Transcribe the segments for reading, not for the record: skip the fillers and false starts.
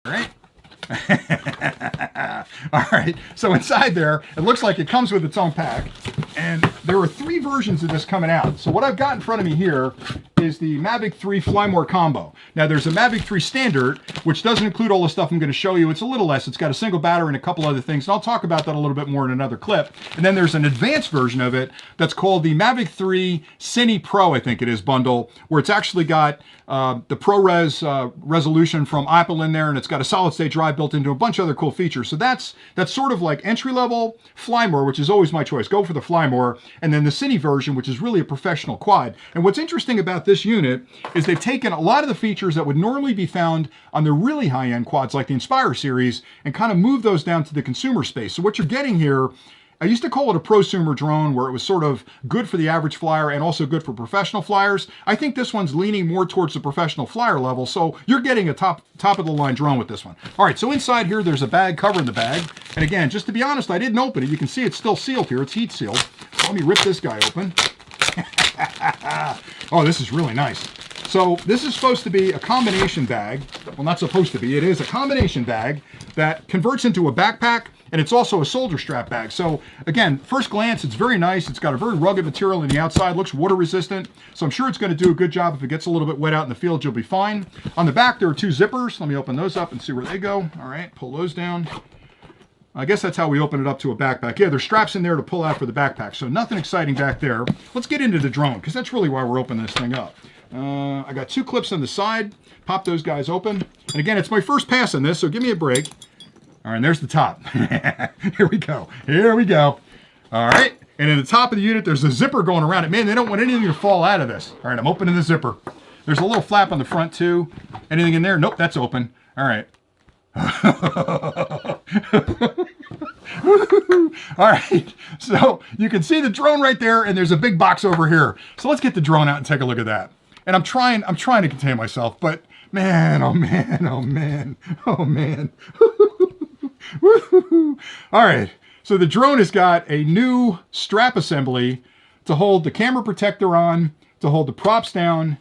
All right. All right, so inside there, it looks like it comes with its own pack, and there are 3 versions of this coming out. So what I've got in front of me here is the Mavic 3 Fly More Combo. Now there's a Mavic 3 Standard, which doesn't include all the stuff I'm going to show you. It's a little less. It's got a single battery and a couple other things, and I'll talk about that a little bit more in another clip. And then there's an advanced version of it that's called the Mavic 3 Cine Pro, I think it is, bundle, where it's actually got the ProRes resolution from Apple in there, and it's got a solid-state drive built into a bunch of other cool features. So that's sort of like entry-level Fly More, which is always my choice. Go for the Fly More, and then the Cine version, which is really a professional quad. And what's interesting about this unit is they've taken a lot of the features that would normally be found on the really high-end quads like the Inspire series and kind of moved those down to the consumer space. So what you're getting here, I used to call it a prosumer drone, where it was sort of good for the average flyer and also good for professional flyers. I think this one's leaning more towards the professional flyer level, so you're getting a top of the line drone with this one. All right, so inside here, there's a bag covering the bag. And again, just to be honest, I didn't open it. You can see it's still sealed here. It's heat sealed. So let me rip this guy open. Oh, this is really nice. So this is supposed to be a combination bag. Well, not supposed to be. It is a combination bag that converts into a backpack, and it's also a shoulder strap bag. So again, first glance, it's very nice. It's got a very rugged material on the outside, looks water resistant. So I'm sure it's going to do a good job. If it gets a little bit wet out in the field, you'll be fine. On the back, there are 2 zippers. Let me open those up and see where they go. All right, pull those down. I guess that's how we open it up to a backpack. Yeah, there's straps in there to pull out for the backpack. So nothing exciting back there. Let's get into the drone, because that's really why we're opening this thing up. I got 2 clips on the side. Pop those guys open. And again, it's my first pass on this, so give me a break. All right, and there's the top. Here we go. Here we go. All right, and in the top of the unit, there's a zipper going around it. Man, they don't want anything to fall out of this. All right, I'm opening the zipper. There's a little flap on the front, too. Anything in there? Nope, that's open. All right. All right, so you can see the drone right there, and there's a big box over here. So let's get the drone out and take a look at that. And I'm trying to contain myself, but man, oh man, oh man, oh man. All right, so the drone has got a new strap assembly to hold the camera protector on, to hold the props down,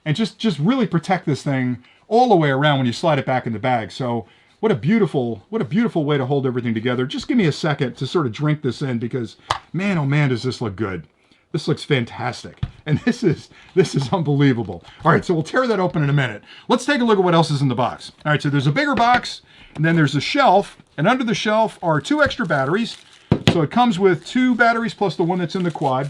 and just really protect this thing all the way around when you slide it back in the bag. So what a beautiful way to hold everything together. Just give me a second to sort of drink this in, because man, oh man, does this look good. This looks fantastic. And this is unbelievable. All right, so we'll tear that open in a minute. Let's take a look at what else is in the box. All right, so there's a bigger box, and then there's a shelf, and under the shelf are 2 extra batteries. So it comes with 2 batteries plus the one that's in the quad.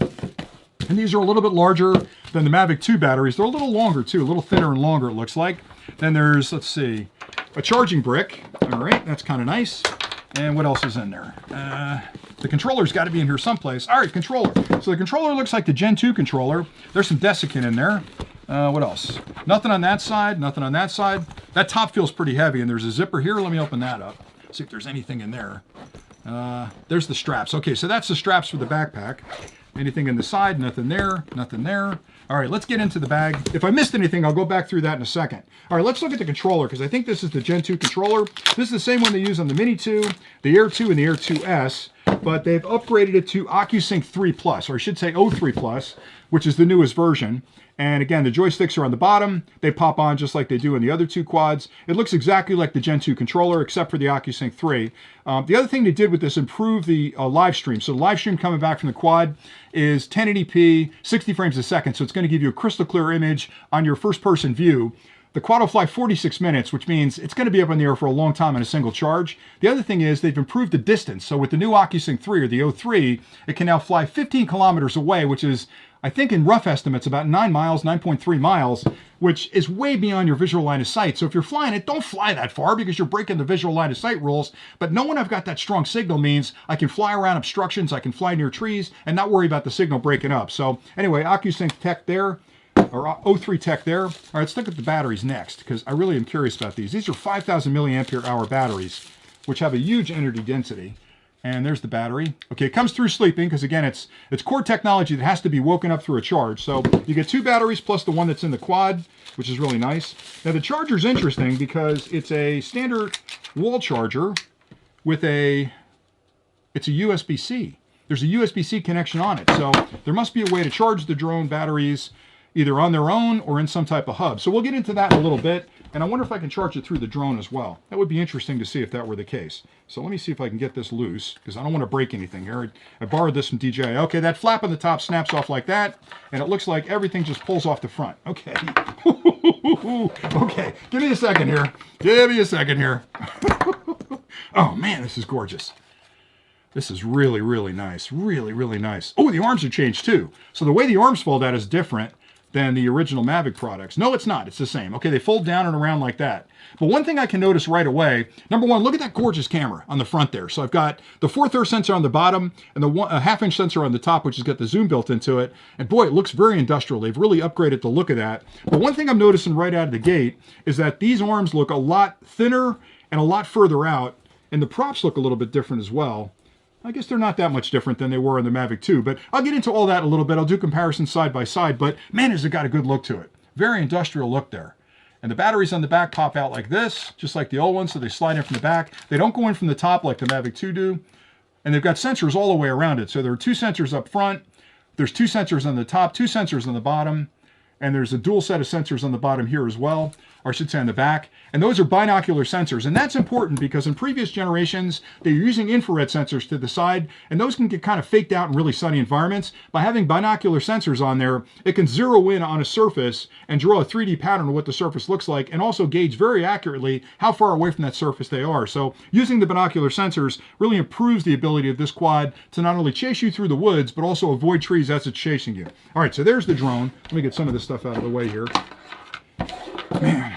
And these are a little bit larger than the Mavic 2 batteries. They're a little longer too, a little thinner and longer it looks like. Then there's, let's see, a charging brick. All right, that's kind of nice. And what else is in there? The controller's got to be in here someplace. All right, controller. So the controller looks like the Gen 2 controller. There's some desiccant in there. What else? Nothing on that side, nothing on that side. That top feels pretty heavy, and there's a zipper here. Let me open that up, see if there's anything in there. There's the straps. Okay, so that's the straps for the backpack. Anything in the side? Nothing there, nothing there. All right, let's get into the bag. If I missed anything, I'll go back through that in a second. All right, let's look at the controller, because I think this is the Gen 2 controller. This is the same one they use on the Mini 2, the Air 2, and the Air 2S, but they've upgraded it to OcuSync 3 Plus, or I should say O3 Plus, which is the newest version. And again, the joysticks are on the bottom. They pop on just like they do in the other 2 quads. It looks exactly like the Gen 2 controller, except for the OcuSync 3. The other thing they did with this, improved the live stream. So the live stream coming back from the quad is 1080p, 60 frames a second. So it's going to give you a crystal clear image on your first-person view. The quad will fly 46 minutes, which means it's going to be up in the air for a long time on a single charge. The other thing is they've improved the distance. So with the new OcuSync 3 or the O3, it can now fly 15 kilometers away, which is, I think in rough estimates, about 9 miles, 9.3 miles, which is way beyond your visual line of sight. So if you're flying it, don't fly that far, because you're breaking the visual line of sight rules. But knowing I've got that strong signal means I can fly around obstructions, I can fly near trees, and not worry about the signal breaking up. So anyway, OcuSync tech there, or O3 tech there. All right, let's look at the batteries next, because I really am curious about these. These are 5,000 milliampere hour batteries, which have a huge energy density. And there's the battery. Okay, it comes through sleeping, because again, it's core technology that has to be woken up through a charge. So you get 2 batteries plus the one that's in the quad, which is really nice. Now the charger's interesting because it's a standard wall charger with it's a USB-C. There's a USB-C connection on it. So there must be a way to charge the drone batteries either on their own or in some type of hub. So we'll get into that in a little bit, and I wonder if I can charge it through the drone as well. That would be interesting to see if that were the case. So let me see if I can get this loose, because I don't want to break anything here. I borrowed this from DJI. Okay, that flap on the top snaps off like that, and it looks like everything just pulls off the front. Okay. Okay, give me a second here. Give me a second here. Oh man, this is gorgeous. This is really, really nice. Really, really nice. Oh, the arms are changed too. So the way the arms fold out is different than the original Mavic products. No, it's not. It's the same. Okay, they fold down and around like that. But one thing I can notice right away, number one, look at that gorgeous camera on the front there. So I've got the 1/4 sensor on the bottom and the 1/2" sensor on the top, which has got the zoom built into it. And boy, it looks very industrial. They've really upgraded the look of that. But one thing I'm noticing right out of the gate is that these arms look a lot thinner and a lot further out. And the props look a little bit different as well. I guess they're not that much different than they were in the Mavic 2, but I'll get into all that in a little bit. I'll do comparisons side by side, but man, has it got a good look to it. Very industrial look there. And the batteries on the back pop out like this, just like the old ones, so they slide in from the back. They don't go in from the top like the Mavic 2 do. And they've got sensors all the way around it. So there are 2 sensors up front, there's 2 sensors on the top, 2 sensors on the bottom, and there's a dual set of sensors on the bottom here as well, or I should say on the back. And those are binocular sensors. And that's important because in previous generations, they're using infrared sensors to the side, and those can get kind of faked out in really sunny environments. By having binocular sensors on there, it can zero in on a surface and draw a 3D pattern of what the surface looks like, and also gauge very accurately how far away from that surface they are. So using the binocular sensors really improves the ability of this quad to not only chase you through the woods, but also avoid trees as it's chasing you. All right, so there's the drone. Let me get some of this stuff out of the way here. Man,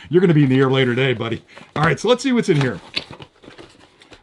you're going to be in the air later today, buddy. All right, so let's see what's in here.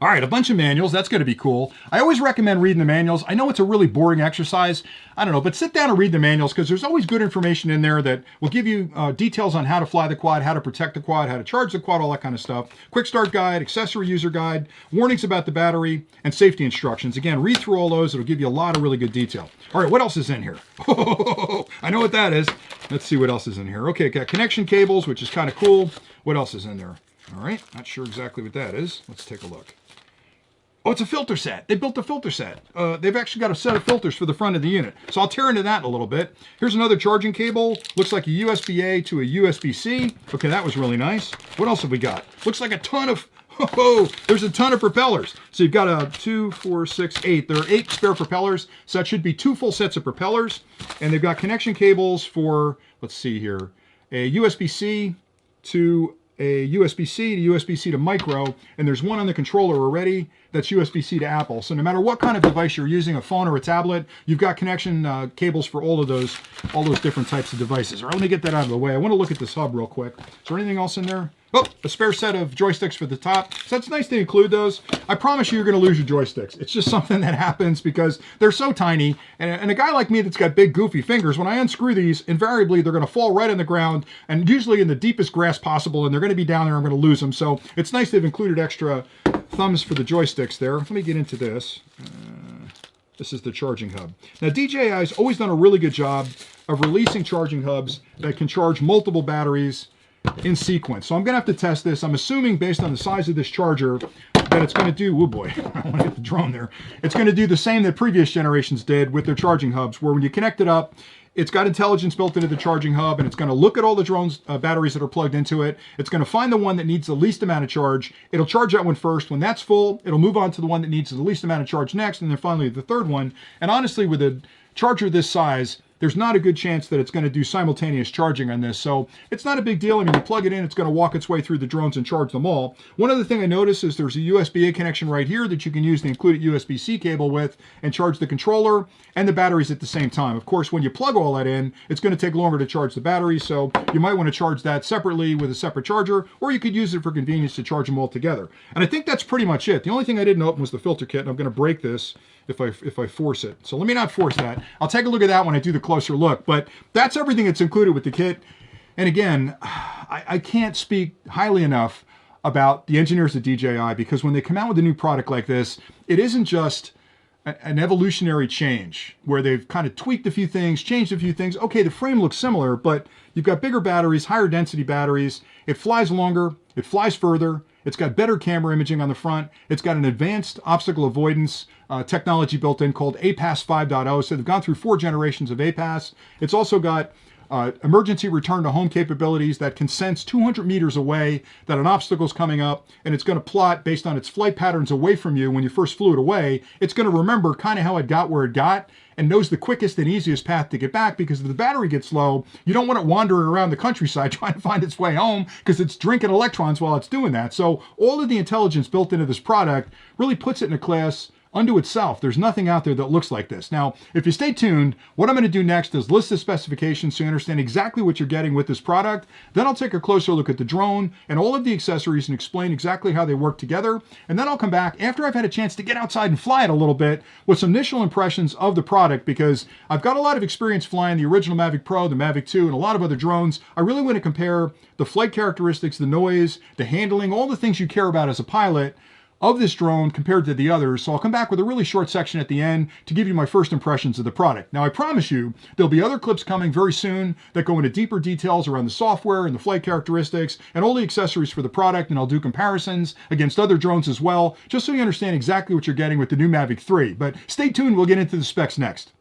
All right, a bunch of manuals. That's going to be cool. I always recommend reading the manuals. I know it's a really boring exercise. I don't know, but sit down and read the manuals because there's always good information in there that will give you details on how to fly the quad, how to protect the quad, how to charge the quad, all that kind of stuff. Quick start guide, accessory user guide, warnings about the battery, and safety instructions. Again, read through all those. It'll give you a lot of really good detail. All right, what else is in here? Oh, I know what that is. Let's see what else is in here. Okay, got connection cables, which is kind of cool. What else is in there? All right, not sure exactly what that is. Let's take a look. Oh, it's a filter set. They built a filter set. They've actually got a set of filters for the front of the unit. So I'll tear into that in a little bit. Here's another charging cable. Looks like a USB-A to a USB-C. Okay, that was really nice. What else have we got? Looks like a ton of, there's a ton of propellers. So you've got a 2, 4, 6, 8. There are 8 spare propellers. So that should be 2 full sets of propellers. And they've got connection cables for, let's see here, a USB-C to a USB-C to USB-C to micro, and there's one on the controller already that's USB-C to Apple. So no matter what kind of device you're using, a phone or a tablet, you've got connection cables for all those different types of devices. All right, let me get that out of the way. I want to look at this hub real quick. Is there anything else in there? Oh, a spare set of joysticks for the top. So that's nice to include those. I promise you're going to lose your joysticks. It's just something that happens because they're so tiny. And a guy like me that's got big, goofy fingers, when I unscrew these, invariably they're going to fall right on the ground and usually in the deepest grass possible. And they're going to be down there. I'm going to lose them. So it's nice they've included extra thumbs for the joysticks there. Let me get into this. This is the charging hub. Now, DJI has always done a really good job of releasing charging hubs that can charge multiple batteries in sequence. So I'm going to have to test this. I'm assuming based on the size of this charger that it's going to do, oh boy, I want to hit the drone there. It's going to do the same that previous generations did with their charging hubs, where when you connect it up, it's got intelligence built into the charging hub, and it's going to look at all the drone's batteries that are plugged into it. It's going to find the one that needs the least amount of charge. It'll charge that one first. When that's full, it'll move on to the one that needs the least amount of charge next, and then finally the third one. And honestly, with a charger this size, there's not a good chance that it's going to do simultaneous charging on this. So it's not a big deal. I mean, you plug it in, it's going to walk its way through the drones and charge them all. One other thing I noticed is there's a USB-A connection right here that you can use the included USB-C cable with and charge the controller and the batteries at the same time. Of course, when you plug all that in, it's going to take longer to charge the batteries. So you might want to charge that separately with a separate charger, or you could use it for convenience to charge them all together. And I think that's pretty much it. The only thing I didn't open was the filter kit, and I'm going to break this if I force it. So let me not force that. I'll take a look at that when I do the closer look, but that's everything that's included with the kit. And again, I can't speak highly enough about the engineers at DJI, because when they come out with a new product like this, it isn't just an evolutionary change where they've kind of tweaked a few things, changed a few things. Okay, the frame looks similar, but you've got bigger batteries, higher density batteries. It flies longer, it flies further. It's got better camera imaging on the front. It's got an advanced obstacle avoidance technology built in called APAS 5.0. So they've gone through 4 generations of APAS. It's also got emergency return to home capabilities that can sense 200 meters away that an obstacle's coming up, and it's going to plot based on its flight patterns away from you when you first flew it away. It's going to remember kind of how it got where it got and knows the quickest and easiest path to get back, because if the battery gets low, you don't want it wandering around the countryside trying to find its way home because it's drinking electrons while it's doing that. So all of the intelligence built into this product really puts it in a class unto itself. There's nothing out there that looks like this. Now, if you stay tuned, what I'm going to do next is list the specifications so you understand exactly what you're getting with this product. Then I'll take a closer look at the drone and all of the accessories and explain exactly how they work together. And then I'll come back after I've had a chance to get outside and fly it a little bit with some initial impressions of the product, because I've got a lot of experience flying the original Mavic Pro, the Mavic 2, and a lot of other drones. I really want to compare the flight characteristics, the noise, the handling, all the things you care about as a pilot of this drone compared to the others. So I'll come back with a really short section at the end to give you my first impressions of the product. Now, I promise you there'll be other clips coming very soon that go into deeper details around the software and the flight characteristics and all the accessories for the product, and I'll do comparisons against other drones as well, just so you understand exactly what you're getting with the new Mavic 3. But stay tuned, we'll get into the specs next.